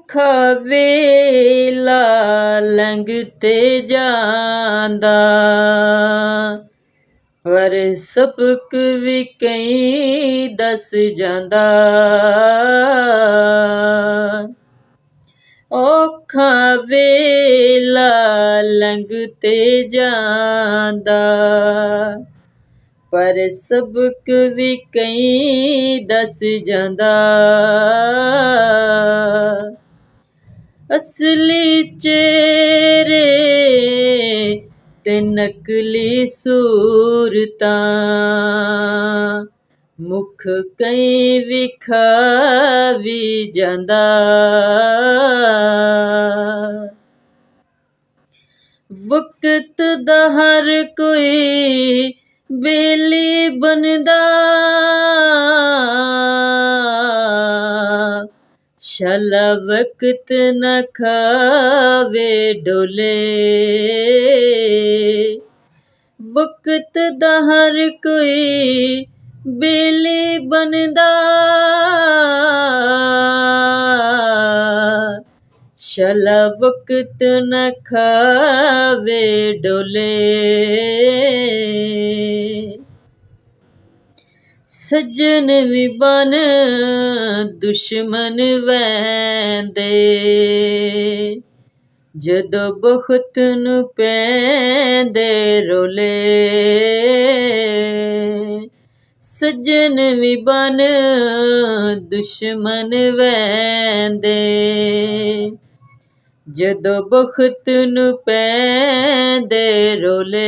ਔਖਾ ਵੇਲਾ ਲੰਘ ਤੇ ਜਾਂਦਾ, ਪਰ ਸਬਕ ਵੀ ਕਈ ਦੱਸ ਜਾਂਦਾ। ਔਖਾ ਵੇਲਾ ਲੰਘ ਤੇ ਜਾਂਦਾ, ਪਰ ਸਬਕ ਵੀ ਕਈ ਦੱਸ ਜਾਂਦਾ। ਅਸਲੀ ਚਿਹਰੇ ਤੇ ਨਕਲੀ ਸੂਰਤਾਂ, ਮੁੱਖ ਕਈ ਵਿਖਾ ਵੀ ਜਾਂਦਾ। ਵਕਤ ਦਾ ਹਰ ਕੋਈ ਬੇਲੀ ਬਣਦਾ, ਸ਼ਾਲਾ ਵਕਤ ਨਾ ਖਾਵੇ ਡੋਲੇ। ਵਕਤ ਦਾ ਹਰ ਕੋਈ ਬੇਲੀ ਬਣਦਾ, ਸ਼ਾਲਾ ਵਕਤ ਨਾ ਖਾਵੇ ਡੋਲੇ। ਸੱਜਣ ਵੀ ਬਣ ਦੁਸ਼ਮਣ ਵਹਿੰਦੇ, ਜਦੋਂ ਬਖ਼ਤ ਨੂੰ ਪੈਂਦੇ ਰੋਲੇ। ਸੱਜਣ ਵੀ ਬਣ ਦੁਸ਼ਮਣ ਵਹਿੰਦੇ, ਜਦੋਂ ਬਖ਼ਤ ਨੂੰ ਪੈਂਦੇ ਰੋਲੇ।